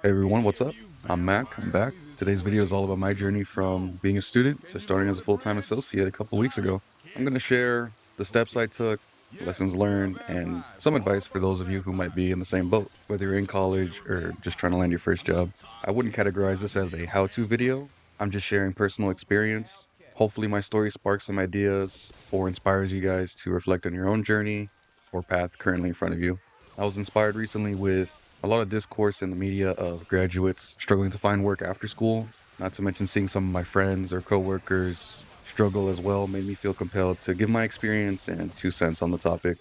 Hey everyone, what's up? I'm Mac. I'm back. Today's video is all about my journey from being a student to starting as a full-time associate a couple weeks ago. I'm going to share the steps I took, lessons learned, and some advice for those of you who might be in the same boat, whether you're in college or just trying to land your first job. I wouldn't categorize this as a how-to video. I'm just sharing personal experience. Hopefully my story sparks some ideas or inspires you guys to reflect on your own journey or path currently in front of you. I was inspired recently with a lot of discourse in the media of graduates struggling to find work after school. Not to mention seeing some of my friends or coworkers struggle as well made me feel compelled to give my experience and 2 cents on the topic.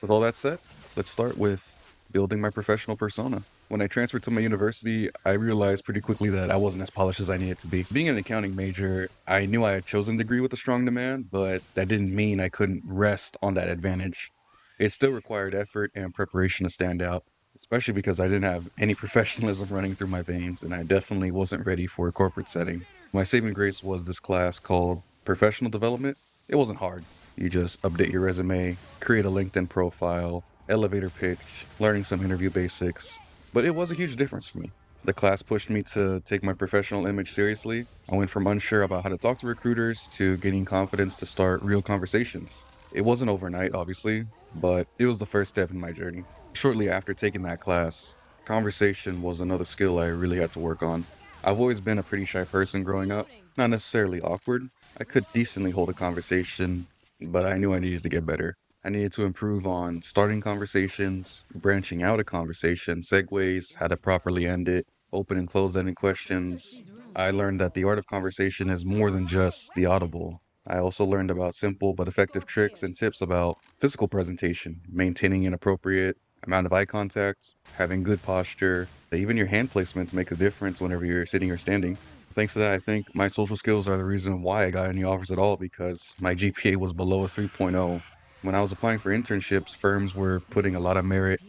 With all that said, let's start with building my professional persona. When I transferred to my university, I realized pretty quickly that I wasn't as polished as I needed to be. Being an accounting major, I knew I had chosen a degree with a strong demand, but that didn't mean I couldn't rest on that advantage. It still required effort and preparation to stand out, especially because I didn't have any professionalism running through my veins, and I definitely wasn't ready for a corporate setting. My saving grace was this class called Professional Development. It wasn't hard. You just update your resume, create a LinkedIn profile, elevator pitch, learning some interview basics. But it was a huge difference for me. The class pushed me to take my professional image seriously. I went from unsure about how to talk to recruiters to gaining confidence to start real conversations. It wasn't overnight, obviously, but it was the first step in my journey. Shortly after taking that class, conversation was another skill I really had to work on. I've always been a pretty shy person growing up, not necessarily awkward. I could decently hold a conversation, but I knew I needed to get better. I needed to improve on starting conversations, branching out a conversation, segues, how to properly end it, open and close ended questions. I learned that the art of conversation is more than just the audible. I also learned about simple but effective tricks and tips about physical presentation, maintaining an appropriate amount of eye contact, having good posture. Even your hand placements make a difference whenever you're sitting or standing. Thanks to that, I think my social skills are the reason why I got any offers at all because my GPA was below a 3.0. When I was applying for internships, firms were putting a lot of merit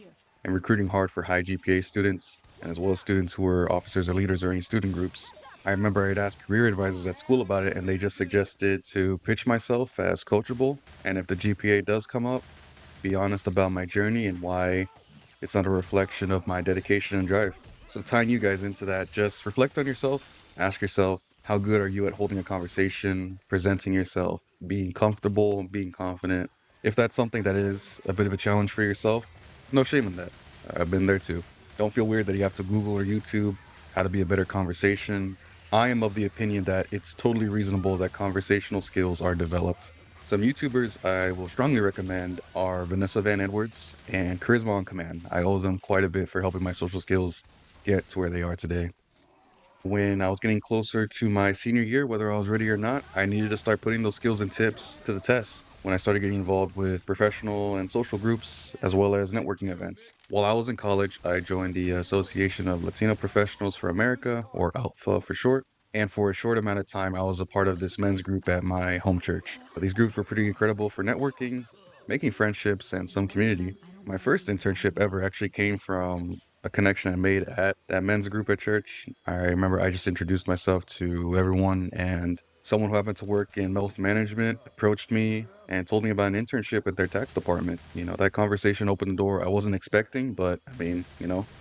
and recruiting hard for high GPA students, and as well as students who were officers or leaders or any student groups. I remember I'd asked career advisors at school about it, and they just suggested to pitch myself as coachable, and if the GPA does come up, be honest about my journey and why it's not a reflection of my dedication and drive. So tying you guys into that, just reflect on yourself, ask yourself, how good are you at holding a conversation, presenting yourself, being comfortable, being confident? If that's something that is a bit of a challenge for yourself, no shame in that. I've been there too. Don't feel weird that you have to Google or YouTube how to be a better conversation. I am of the opinion that it's totally reasonable that conversational skills are developed. Some YouTubers I will strongly recommend are Vanessa Van Edwards and Charisma on Command. I owe them quite a bit for helping my social skills get to where they are today. When I was getting closer to my senior year, whether I was ready or not, I needed to start putting those skills and tips to the test. When I started getting involved with professional and social groups as well as networking events. While I was in college, I joined the Association of Latino Professionals for America, or ALPFA for short. And for a short amount of time, I was a part of this men's group at my home church. These groups were pretty incredible for networking, making friendships, and some community. My first internship ever actually came from a connection I made at that men's group at church. I remember I just introduced myself to everyone, and someone who happened to work in wealth management approached me and told me about an internship at their tax department. That conversation opened the door I wasn't expecting, but I mean,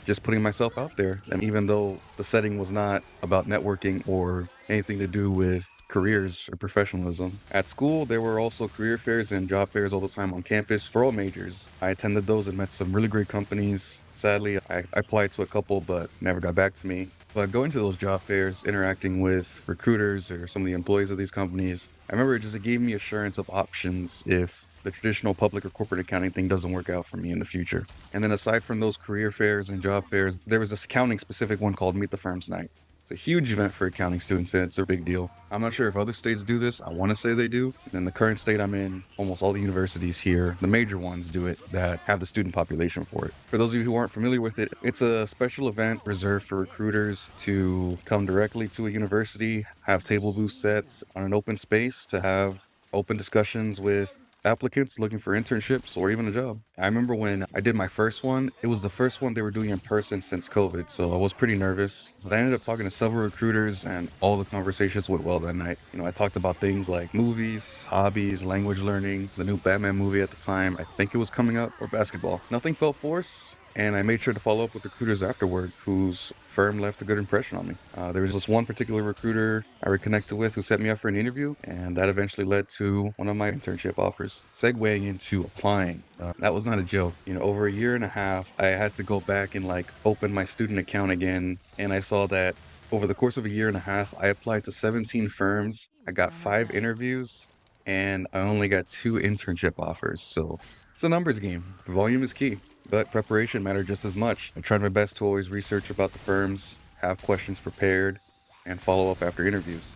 just putting myself out there. And even though the setting was not about networking or anything to do with careers or professionalism. At school, there were also career fairs and job fairs all the time on campus for all majors. I attended those and met some really great companies. Sadly, I applied to a couple, but never got back to me. But going to those job fairs, interacting with recruiters or some of the employees of these companies, I remember it gave me assurance of options if the traditional public or corporate accounting thing doesn't work out for me in the future. And then aside from those career fairs and job fairs, there was this accounting specific one called Meet the Firms Night. It's a huge event for accounting students, and it's a big deal. I'm not sure if other states do this. I want to say they do. In the current state I'm in, almost all the universities here, the major ones do it that have the student population for it. For those of you who aren't familiar with it, it's a special event reserved for recruiters to come directly to a university, have table booth sets on an open space to have open discussions with applicants looking for internships or even a job. I remember when I did my first one, it was the first one they were doing in person since COVID, so I was pretty nervous. But I ended up talking to several recruiters and all the conversations went well that night. I talked about things like movies, hobbies, language learning, the new Batman movie at the time, I think it was coming up, or basketball. Nothing felt forced. and I made sure to follow up with recruiters afterward whose firm left a good impression on me. There was this one particular recruiter I reconnected with who set me up for an interview, and that eventually led to one of my internship offers. Segueing into applying, that was not a joke. Over a year and a half, I had to go back and like open my student account again, and I saw that over the course of a year and a half, I applied to 17 firms. I got 5 interviews, and I only got 2 internship offers. So it's a numbers game. Volume is key, but preparation mattered just as much. I tried my best to always research about the firms, have questions prepared, and follow up after interviews.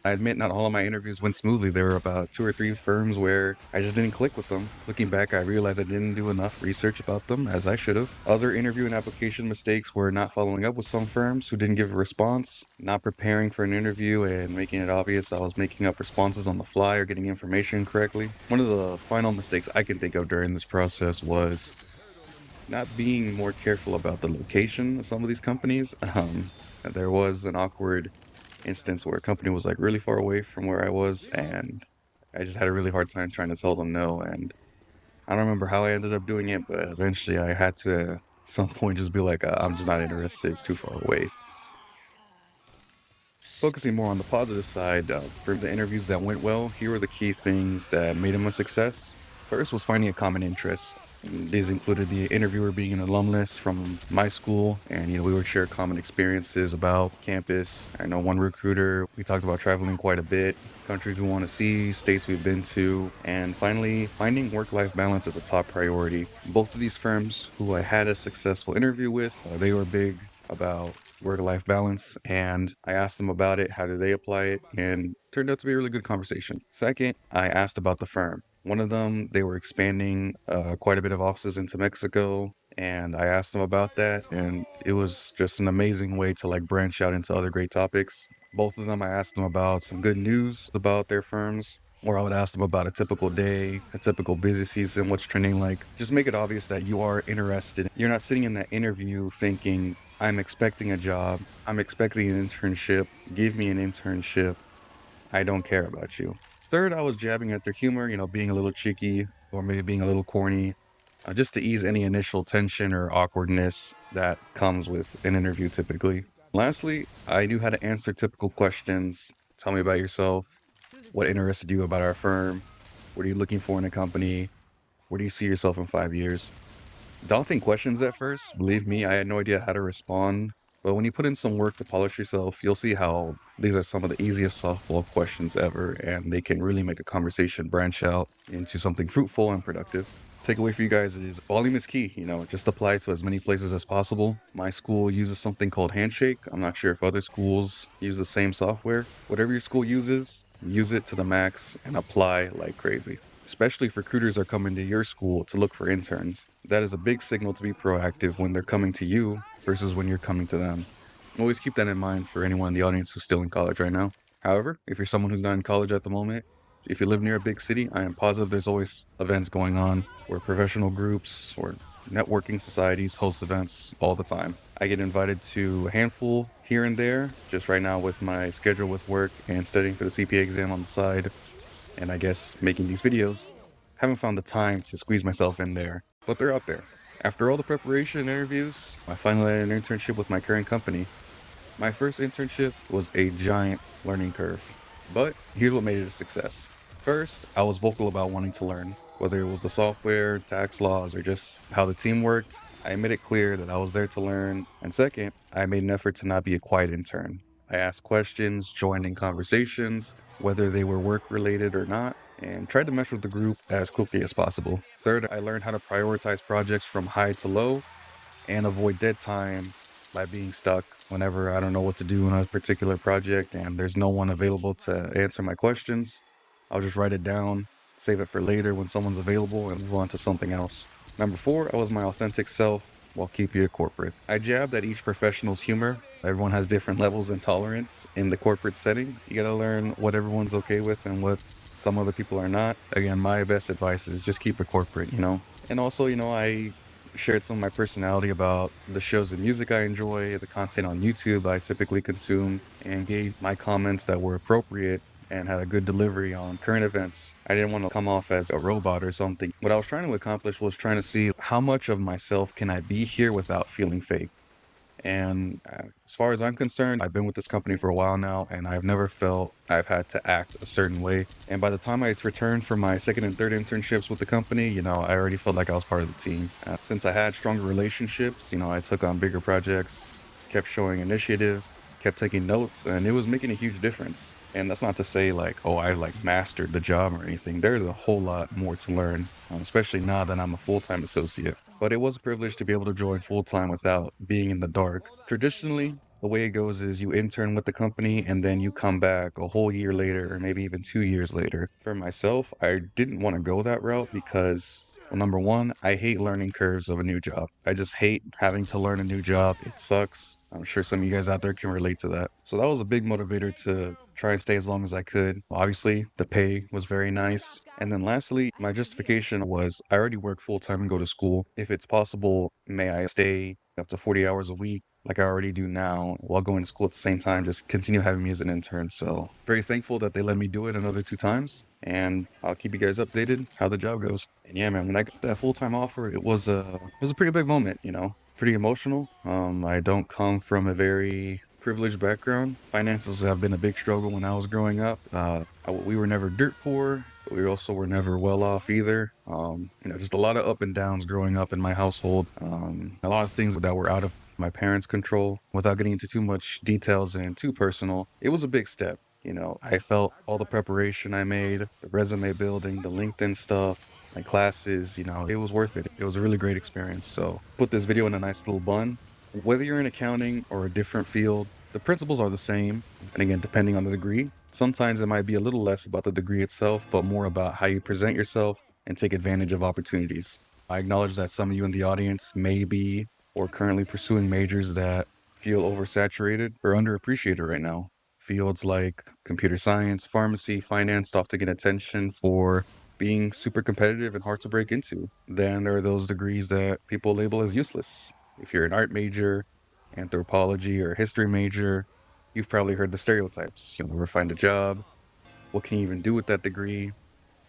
I admit not all of my interviews went smoothly. There were about 2 or 3 firms where I just didn't click with them. Looking back, I realized I didn't do enough research about them as I should have. Other interview and application mistakes were not following up with some firms who didn't give a response, not preparing for an interview and making it obvious I was making up responses on the fly or getting information correctly. One of the final mistakes I can think of during this process was not being more careful about the location of some of these companies. There was an awkward instance where a company was like really far away from where I was, and I just had a really hard time trying to tell them no. And I don't remember how I ended up doing it, but eventually I had to at some point just be like, I'm just not interested. It's too far away. Focusing more on the positive side, for the interviews that went well, here were the key things that made them a success. First was finding a common interest. These included the interviewer being an alumnus from my school, and we would share common experiences about campus. I know one recruiter, we talked about traveling quite a bit, countries we want to see, states we've been to, and finally, finding work-life balance is a top priority. Both of these firms who I had a successful interview with, they were big about work-life balance, and I asked them about it, how do they apply it, and turned out to be a really good conversation. Second, I asked about the firm. One of them, they were expanding quite a bit of offices into Mexico, and I asked them about that, and it was just an amazing way to like branch out into other great topics. Both of them, I asked them about some good news about their firms, or I would ask them about a typical day, a typical busy season, what's trending like. Just make it obvious that you are interested. You're not sitting in that interview thinking, I'm expecting a job, I'm expecting an internship, give me an internship, I don't care about you. Third, I was jabbing at their humor, being a little cheeky or maybe being a little corny, just to ease any initial tension or awkwardness that comes with an interview typically. Lastly, I knew how to answer typical questions. Tell me about yourself. What interested you about our firm? What are you looking for in a company? Where do you see yourself in 5 years? Daunting questions at first. Believe me, I had no idea how to respond. But when you put in some work to polish yourself, you'll see how these are some of the easiest softball questions ever, and they can really make a conversation branch out into something fruitful and productive. Takeaway for you guys is volume is key. Just apply to as many places as possible. My school uses something called Handshake. I'm not sure if other schools use the same software. Whatever your school uses, use it to the max and apply like crazy. Especially if recruiters are coming to your school to look for interns. That is a big signal to be proactive when they're coming to you versus when you're coming to them. Always keep that in mind for anyone in the audience who's still in college right now. However, if you're someone who's not in college at the moment, if you live near a big city, I am positive there's always events going on where professional groups or networking societies host events all the time. I get invited to a handful here and there, just right now with my schedule with work and studying for the CPA exam on the side, and I guess making these videos. Haven't found the time to squeeze myself in there, but they're out there. After all the preparation and interviews, I finally had an internship with my current company. My first internship was a giant learning curve, but here's what made it a success. First, I was vocal about wanting to learn, whether it was the software, tax laws, or just how the team worked. I made it clear that I was there to learn. And second, I made an effort to not be a quiet intern. I asked questions, joined in conversations, whether they were work related or not, and tried to mesh with the group as quickly as possible. Third, I learned how to prioritize projects from high to low and avoid dead time by being stuck whenever I don't know what to do in a particular project and there's no one available to answer my questions. I'll just write it down, save it for later when someone's available, and move on to something else. Number 4, I was my authentic self while keeping it corporate. I jabbed at each professional's humor. Everyone has different levels and tolerance in the corporate setting. You gotta learn what everyone's okay with and what some other people are not. Again, my best advice is just keep it corporate. And also, I shared some of my personality about the shows and music I enjoy, the content on YouTube I typically consume, and gave my comments that were appropriate and had a good delivery on current events. I didn't want to come off as a robot or something. What I was trying to accomplish was trying to see how much of myself can I be here without feeling fake. And as far as I'm concerned, I've been with this company for a while now, and I've never felt I've had to act a certain way. And by the time I returned from my second and third internships with the company, I already felt like I was part of the team. Since I had stronger relationships, I took on bigger projects, kept showing initiative, kept taking notes, and it was making a huge difference. And that's not to say like, oh, I like mastered the job or anything. There's a whole lot more to learn, especially now that I'm a full-time associate. But it was a privilege to be able to join full-time without being in the dark. Traditionally, the way it goes is you intern with the company and then you come back a whole year later or maybe even 2 years later. For myself, I didn't want to go that route because, well, number one, I hate learning curves of a new job. I just hate having to learn a new job. It sucks. I'm sure some of you guys out there can relate to that. So that was a big motivator to try and stay as long as I could. Obviously, the pay was very nice. And then lastly, my justification was I already work full time and go to school. If it's possible, may I stay up to 40 hours a week like I already do now while going to school at the same time, just continue having me as an intern. So very thankful that they let me do it another 2 times, and I'll keep you guys updated how the job goes. And yeah, man, when I got that full-time offer, it was a pretty big moment, pretty emotional. I don't come from a very privileged background. Finances have been a big struggle when I was growing up. We were never dirt poor, but we also were never well off either. Just a lot of up and downs growing up in my household. A lot of things that were out of my parents' control. Without getting into too much details and too personal, it was a big step. I felt all the preparation I made, the resume building, the LinkedIn stuff, my classes, it was worth it. It was a really great experience. So put this video in a nice little bun. Whether you're in accounting or a different field, the principles are the same. And again, depending on the degree, sometimes it might be a little less about the degree itself, but more about how you present yourself and take advantage of opportunities. I acknowledge that some of you in the audience may be or currently pursuing majors that feel oversaturated or underappreciated right now. Fields like computer science, pharmacy, finance often get attention for being super competitive and hard to break into. Then there are those degrees that people label as useless. If you're an art major, anthropology, or history major, you've probably heard the stereotypes. You'll never find a job. What can you even do with that degree?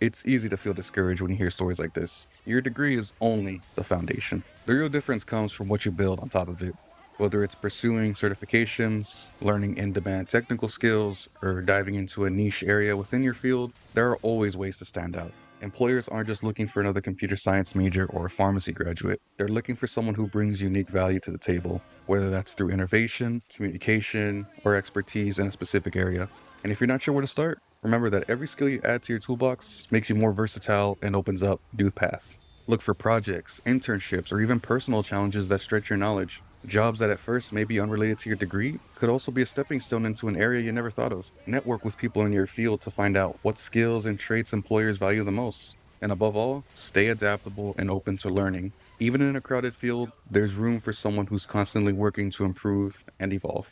It's easy to feel discouraged when you hear stories like this. Your degree is only the foundation. The real difference comes from what you build on top of it. Whether it's pursuing certifications, learning in-demand technical skills, or diving into a niche area within your field, there are always ways to stand out. Employers aren't just looking for another computer science major or a pharmacy graduate. They're looking for someone who brings unique value to the table, whether that's through innovation, communication, or expertise in a specific area. And if you're not sure where to start, remember that every skill you add to your toolbox makes you more versatile and opens up new paths. Look for projects, internships, or even personal challenges that stretch your knowledge. Jobs that at first may be unrelated to your degree could also be a stepping stone into an area you never thought of. Network with people in your field to find out what skills and traits employers value the most. And above all, stay adaptable and open to learning. Even in a crowded field, there's room for someone who's constantly working to improve and evolve.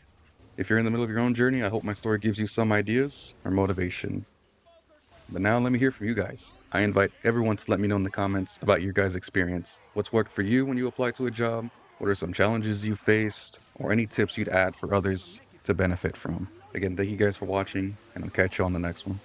If you're in the middle of your own journey, I hope my story gives you some ideas or motivation. But now let me hear from you guys. I invite everyone to let me know in the comments about your guys' experience. What's worked for you when you apply to a job? What are some challenges you faced? Or any tips you'd add for others to benefit from? Again, thank you guys for watching, and I'll catch you on the next one.